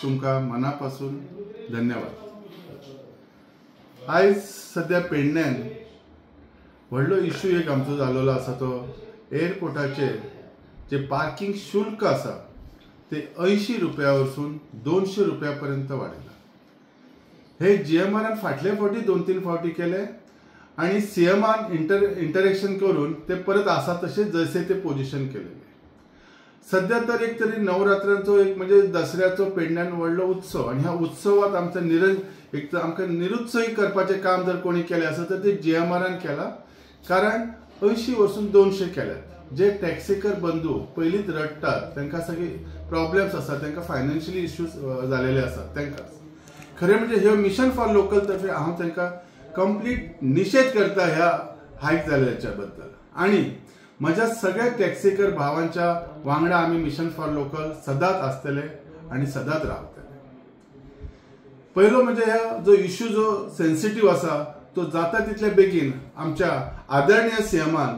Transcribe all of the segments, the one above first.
तुमकां मनापासून धन्यवाद। आज सध्या पेडण्यान व्हडलो इश्यू एक आमचो जाल्लो आसा, तो एअरपोर्टाचेर जे पार्किंग शुल्क आसा ते 80 रुपया वरसून 200 रुपया पर्यंत वाडयला। हे जीएमआरान फाटले फावटी 2-3 फावटी केले आणि सीएमान इंटरेक्शन करून ते परत आसा तसे जैसे ते पोजिशन केलेले। सध्या तर एक तरी नवरात्रांचो एक म्हणजे दसऱ्याचो पेडण्यान व्हडलो उत्सव, आणि ह्या उत्सवात आमकां निरुत्साही करपाचें काम जर कोणी केलें आसा तर ते जीएमआरान केला। कारण 80 वरसून 200 केल्यात। जे टॅक्सीकर बंधू पयलींच रडटात, तांकां सगळे प्रॉब्लेम्स आसा, तांकां फायनान्शियली इश्यूज जालेले आसात, तांकां खरें म्हणजे हे मिशन फॉर लोकल तर्फे हांव तांकां कंप्लीट निषेध करता ह्या हायक जाल्ल्याच्या बद्दल। आणि म्हज्या सगळ्या टॅक्सीकर भावांच्या वांगडा आमी मिशन फॉर लोकल सदांच आसतले आणि सदांच रावतले। पयलो म्हणजे ह्या जो इश्यू जो सेन्सिटिव्ह आसा तो जाता तितले बेगीन आमच्या आदरणीय सीएमान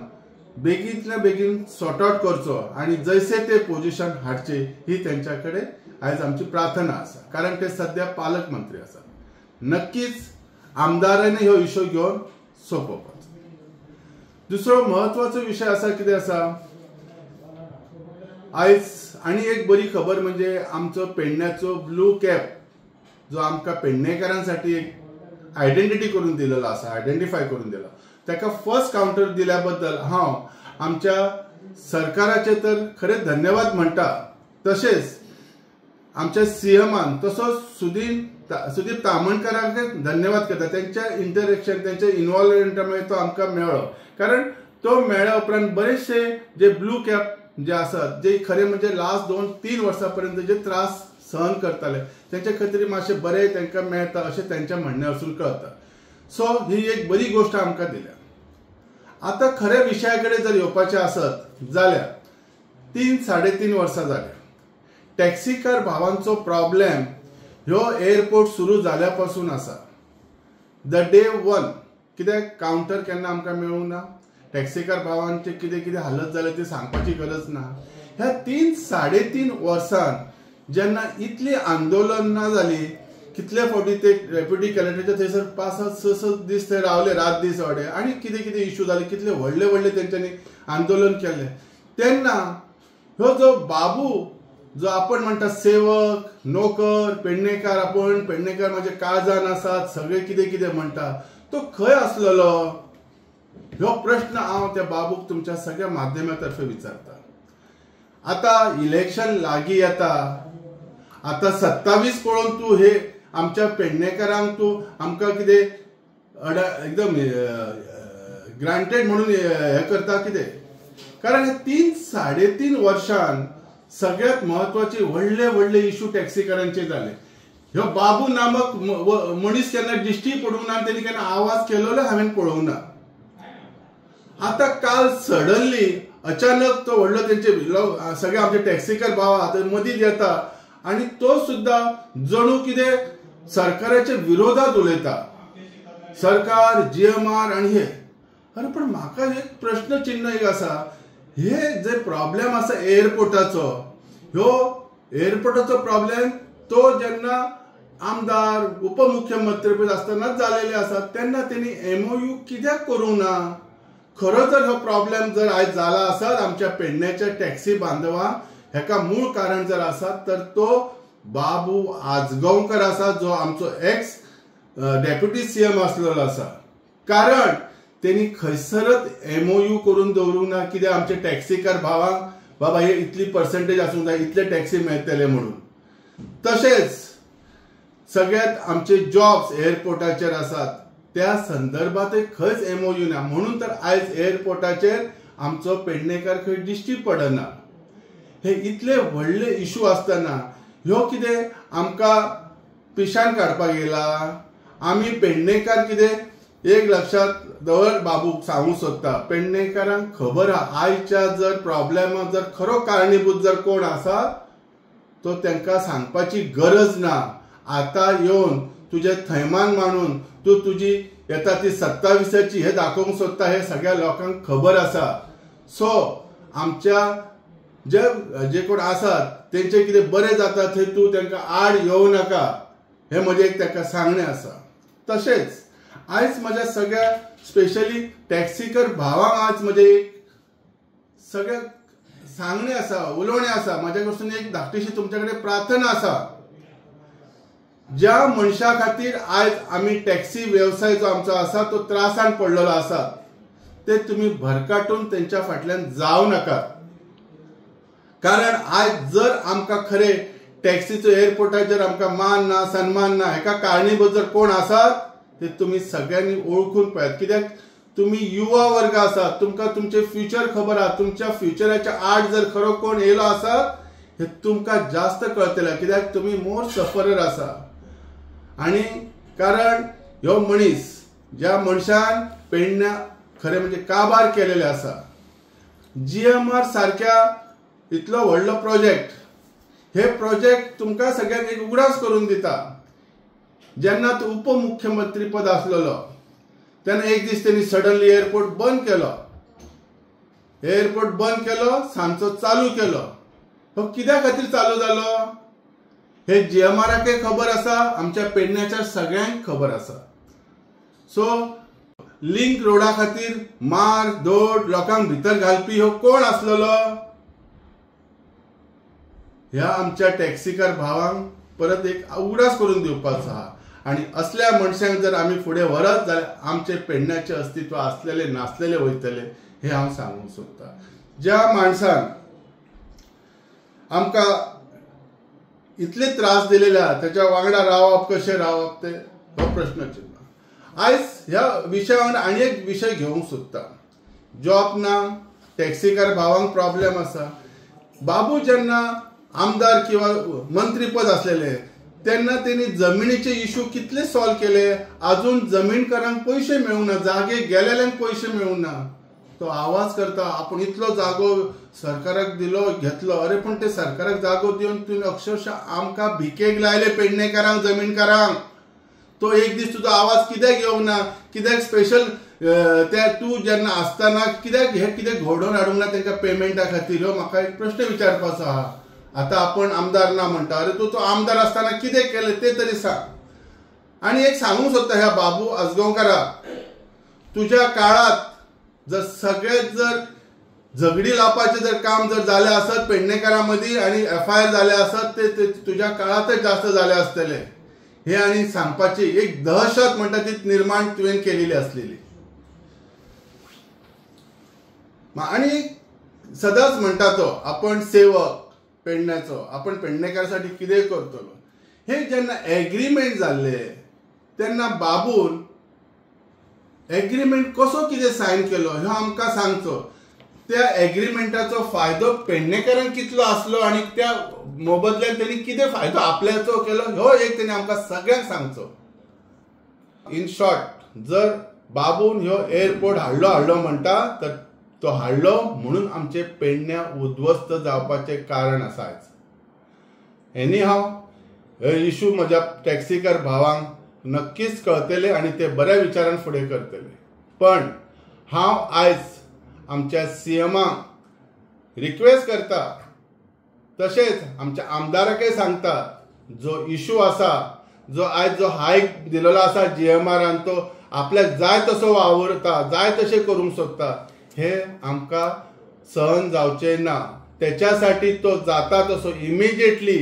बेगींतल्या बेगीन सॉर्ट आउट करचो आणि जैसे ते पोजिशन हाडचे ही त्यांच्याकडे आज आमची प्रार्थना आसा। कारण ते सध्या पालकमंत्री आसात। नक्कीच आमदारांनी ह्यो इश्यू घेवन सोंपोवपाचो। दुसरो महत्वाचो विषय आसा कितें आसा, आज आनी एक बरी खबर म्हणजे आमचो पेडण्याचो ब्लू कॅप जो आमकां पेडणेकारांसाठी एक आयडेंटिटी करून दिलेलो आसा, आयडेंटिफाय करून दिला, ताका फर्स्ट काउंटर दिल्या बद्दल हांव आमच्या सरकाराचे तर खरें धन्यवाद म्हणटा। तशेंच आमच्या सीएमान तसोच सुदीप तामणकराक धन्यवाद करता। त्यांच्या इंटरेक्शन, त्यांच्या इन्वॉल्वमेंटामुळे तो आमकां मेळ्ळो। कारण तो मेळ्ळ्या उपरांत बरेचशे जे ब्लू कॅप जे आसात, जे खरें म्हणजे लास्ट 2-3 वर्सां पर्यंत जे त्रास सहन करताले, त्यांच्या खातीर मातशें बरें तांकां मेळटा अशें त्यांच्या म्हणणे वरसून कळटा। सो ही एक बरी गोष्ट आमकां दिल्या। आता खऱ्या विशया कडेन जर येवपाचें आसत जाल्यार 3-3.5 वर्सां जाल्या। टॅक्सीकार भावांचो प्रॉब्लेम ह्यो एअरपोर्ट सुरू जाल्या पासून आसा। द डे 1 कित्याक काउंटर केन्ना आमकां मेळूंक ना, टॅक्सीकार भावांचे कितें कितें हालत जाले ती सांगपाची गरज ना। ह्या 3-3.5 वर्सांत जेन्ना इतली आंदोलन ना जाली, कितले फावटी ते डेप्युटी कलेक्टराच्या थंयसर 5-6 दीस थंय रावले, रात दीस वाडे, आनी कितें कितें इश्यू जाले, कितले व्हडले व्हडले तेंच्यांनी आंदोलन केले। तेन्ना ह्यो जो बाबू जो आपण म्हणटा सेवक, नोकर, पेडणेकार, आपण पेडणेकार माझे काळजान आसात, सगळे कितें कितें म्हणटा, तो खंय आसलेलो? ह्यो प्रश्न हांव त्या बाबूक तुमच्या सगळ्या माध्यमांतर्फे विचारता। आता इलेक्शन लागीं येता, आता 27 पळोवन तूं हे आमच्या पेडणेकारांक तूं आमकां कितें एकदम ग्रांटेड म्हणून हे करता कितें? कारण 3-3.5 वर्षांत सगळ्यात महत्वाचे व्हडले व्हडले इश्यू टॅक्सीकारांचे जाले। ह्यो बाबू नामक मनीस केन्ना दिश्टी पडूंक ना, तेणी केन्ना आवाज केलेलो हांवें पळोवंक ना। आता काल सडनली अचानक तो व्हडलो तेंचे सगळे आमचे टॅक्सीकार भाव आहा मदींच येता आणि तो सुद्धा जणू कितें सरकाराच्या विरोधात उलयता। सरकार, जीएमआर आणि हे, अरे पण म्हाका एक प्रश्न चिन्ह एक आसा, हे जे प्रॉब्लेम आसा एअरपोर्टाचो, ह्यो एअरपोर्टाचो प्रॉब्लेम तो जेन्ना आमदार उपमुख्यमंत्री आसतना जालेले आसा तेन्ना तेणी MOU कित्याक करूंक ना? खरो जर हो प्रॉब्लेम जर आज जाला आसत आमच्या पेडण्याच्या टॅक्सी बांधवांक, हेका मूळ कारण जर आसत तर तो बाबू आजगांवकर आसा, जो आमचो एक्स डेप्युटी सीएम आसलेलो आसा। कारण तेणी खंयसरच MOU करून दवरूंक ना, कितें आमचे टॅक्सीकार भावांक बाबा हे इतली पर्सेंटेज आसूंक जाय, इतले टॅक्सी मेळटले म्हणून। तशेंच सगळ्यात आमचे जॉब्स एअरपोर्टाचेर आसात त्या संदर्भात खंयच MOU ना, म्हणून तर आज एअरपोर्टाचेर आमचो पेडणेकार खंय दिश्टी पडना। हे इतले व्हडले इश्यू आसतना ह्यो कितें आमकां पिशान काडपाक येयला? आमी पेडणेकार कितें एक लक्षात दवर बाबूक सांगूंक सोदता, पेडणेकारांक खबर आहा आयच्या जर प्रॉब्लेमाक जर खरो कारणीभूत जर कोण आसा तो तांकां सांगपाची गरज ना। आता येवन तुझे थैमान मांडून तू तुझी येता ती 27ची हे दाखोवंक सोदता, हे सगळ्या लोकांक खबर आसा। सो आमच्या जे कोण आसात तेंचे कितें बरें जाता थंय तूं तांकां आड येवं नाका हें म्हजें एक ताका सांगणें आसा. तशेंच आयज म्हज्या सगळ्या स्पेशली टॅक्सीकर भावांक आज म्हजें एक सगळ्या सांगणें आसा, उलोवणें आसा. म्हाज्या कडसून एक धाकटीशी तुमचे कडेन प्रार्थना आसा. ज्या मनशा खातीर आयज आमी टॅक्सी वेवसाय जो आमचो आसा तो त्रासान पडलेलो आसा ते तुमी भरकाटून तेंच्या फाटल्यान जावं नाकात. कारण आयज जर आमकां खरें टॅक्सीचो एअरपोर्टाचेर आमकां मान ना, सन्मान ना, हेका कारणीभूत जर कोण आसात ते तुमी सगळ्यांनी ओळखून पळयात. कित्याक तुमी युवा वर्ग आसात, तुमकां तुमचे फ्युचर खबर आहा. तुमच्या फ्युचराच्या आड जर खरो कोण येयलो आसात हे तुमकां जास्त कळटलें, कित्याक तुमी मोर सफरर आसा. आणि कारण ह्यो मनीस ज्या मनशान पेडण्या खरें म्हणजे काबार केलेले आसा, GMR सारख्या इतलो व्हडलो प्रोजेक्ट, हे प्रोजेक्ट तुमकां सगळ्यांक एक उगडास करून दिता. जेन्ना तो उपमुख्यमंत्री पद आसलेलो तेन्ना एक दीस त्यांनी सडनली एअरपोर्ट बंद केलो. एअरपोर्ट बंद केलो, सांजचो चालू केलो. हो कित्या खातीर चालू जालो हे GMRाकय खबर आसा, आमच्या पेडण्याच्या सगळ्यांक खबर आसा. सो लिंक रोडा खातीर मार धोड लोकांक भितर घालपी हो कोण आसलेलो? ह्या आमच्या टॅक्सीकार भावांक परत एक उगडास करून दिवपाचो आहा. आणि असल्या मनशांक जर आमी फुडें व्हरत जाल्यार आमचे पेडण्याचे अस्तित्व आसलेले नासलेले वयतले हे हांव सांगूंक सोदतां. ज्या माणसान आमकां इतले त्रास दिलेले आहा त्याच्या वांगडा रावप, कशें रावप ते हो प्रश्न चिन्ह. आयज ह्या विशयावर आनी एक विशय घेवंक सोदतां. जॉब ना, टॅक्सीकार भावांक प्रॉब्लेम आसा. बाबू जेन्ना आमदार किंवा मंत्रीपद आसलेले तेन्ना त्यांनी जमिनीचे इश्यू कितले सॉल्व केले. अजून जमीनकारांक पयशे मेळूना, जागे गेलेल्यांक पयशे मेळूना. तो आवाज करता आपण इतलो जागो सरकाराक दिलो, घेतलो. अरे पण ते सरकाराक जागो दिवन तुम्ही अक्षरशः आमकां भिकेक लायले पेडणेकारांक, जमीनकारांक. तो एक दीस तुजो आवाज कित्याक येवना? कित्याक स्पेशल त्या तू जेन्ना आसतना कित्याक हे कितें घोडोवन हाडूंक ना तांकां पेमेंटा खातीर? हो म्हाका एक प्रश्न विचारपाचो आहा. आता आपण आमदार ना म्हणटा, अरे तू तो आमदार असताना कितें केलें ते तरी सांग. आणि एक सांगूंक सोदता ह्या बाबू आसगांवकाराक, तुज्या काळात जर सगळेच जर झगडी लावपाचे जर काम जर झाले असत पेडणेकारां मदीं आणि FIR झाले असत ते तुझ्या काळातच जास्त झाले असतले. हे आणि सांगपाची एक दहशत म्हणटा ती निर्माण तुवें केलेली असलेली. आणि सदांच म्हणटा तो आपण सेवक पेडण्याचो, आपण पेडणेकारांसाठी कितें करतलो. हे जेन्ना एग्रीमेंट जाल्ले तेन्ना बाबून एग्रीमेंट कसो कितें सायन केलो ह्यो आमकां सांगचो. त्या एग्रीमेंटाचो फायदो पेडणेकारांक कितलो आसलो आणि त्या मोबदल्यान त्यांनी कितें फायदो आपल्याचो केलो ह्यो एक त्यांनी आमकां सगळ्यांक सांगचो. इन शॉर्ट, जर बाबून ह्यो एअरपोर्ट हाडलो म्हणटा तर तो हाडलो म्हणून आमचे पेडण्या उद्ध्वस्त जावपाचे कारण आसा. एनी हांव हे इशू म्हज्या टॅक्सीकार भावांक नक्कीच कळतले आणि ते बऱ्या विचारान फुडें करतले. पण हांव आयज आमच्या CMाक रिक्वेस्ट करता, तशेंच आमच्या आमदाराकय सांगता, जो इशू आसा, जो आयज जो हायक दिलेलो आसा GMRान, तो आपल्याक जाय तसो वावरता, जाय तशें करूंक सोदता, हे आमकां सहन जावचें ना. त्याच्यासाठी तो जाता तसो इमिजिएटली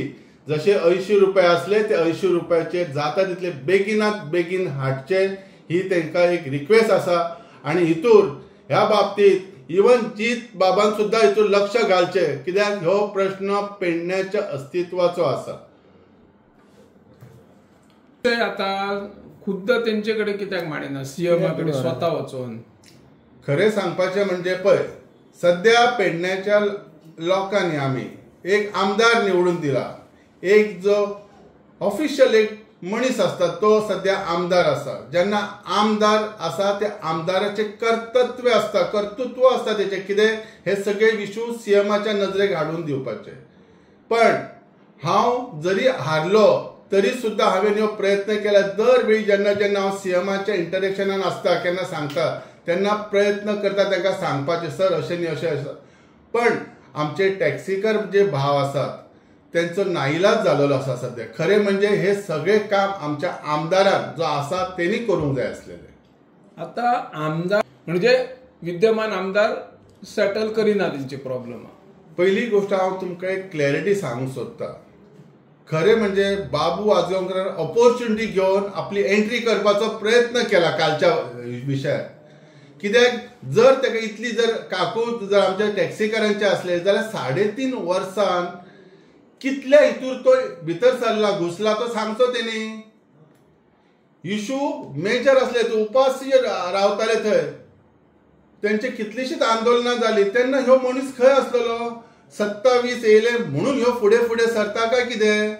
जसे 80 रुपये असले ते 80 रुपयाचे जाता तितले बेगिनात बेगीन हाडचे ही तांकां एक रिक्वेस्ट आसा. आणि हितूर ह्या बाबतीत इवन जीत बाबान सुद्धा हितूर लक्ष घालचे, कित्याक ह्यो प्रश्न पेडण्याच्या अस्तित्वाचो आसा. आता खुद्द तेंचे कडेन कित्याक माडिना CMा कडेन स्वता वचून? खरें सांगपाचें म्हणजे पळय, सध्या पेडण्याच्या लोकांनी आमी एक आमदार निवडून दिला. एक जो ऑफिशियल एक मनीस असता तो सध्या आमदार आसा. जेन्ना आमदार आसा त्या आमदाराचे कर्तव्य असता, कर्तृत्व असता त्याचे कितें हे सगळे इशू CMाच्या नजरेक हाडून दिवपाचे. पण हांव जरी हारलो तरी सुद्धा हांवें ह्यो प्रयत्न केला. दर वेळी जेन्ना जेन्ना हांव CMाच्या इंटरेक्शनान आसता केन्ना सांगता तेन्ना प्रयत्न करता तांकां सांगपाचे, सर अशें न्ही अशें आसा. पण आमचे टॅक्सीकर जे भाव आसात त्यांचो नाईलाज झालेलो आसा सध्या. खरे म्हणजे हे सगळे काम आमच्या आमदारान जो आसा त्यांनी करूंक जाय असलेले. आता आमदार म्हणजे विद्यमान आमदार सेटल करिना तेंचे प्रॉब्लेम. पहिली गोष्ट हांव तुमकां एक क्लॅरिटी सांगूंक सोदतां. खरे म्हणजे बाबू आजगांवकरान ऑपॉर्च्युनिटी घेवन आपली एंट्री करपाचो प्रयत्न केला कालच्या विशयार. कित्याक जर ताका इतली जर काकूट जर आमच्या टॅक्सीकारांचे असले जाल्यार 3.5 वर्सान कितल्या हितूर तो भितर सरला घुसला तो सांगचो तेणी. इशू मेजर असले ते उपास्य रावताले थंय, त्यांचे कितलीशीच आंदोलनां जाली तेन्ना ह्यो मनीस खंय आसलेलो. 27 येयले म्हणून ह्यो फुडें फुडें सरता काय कितें.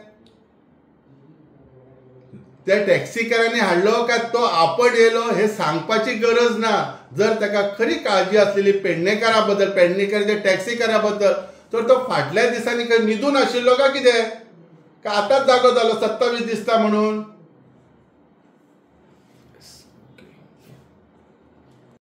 त्या टॅक्सीकारांनी हाडलो काय तो आपट येयलो हे सांगपाची गरज ना. जर ताका खरी काळजी असलेली पेडणेकारा बद्दल, पेडणेकाराच्या टॅक्सीकारा बद्दल, तर तो फाटल्या दिसांनी खंय न्हिदून आशिल्लो काय कितें, काय आतांच जागो जालो 27 दिसता म्हणून.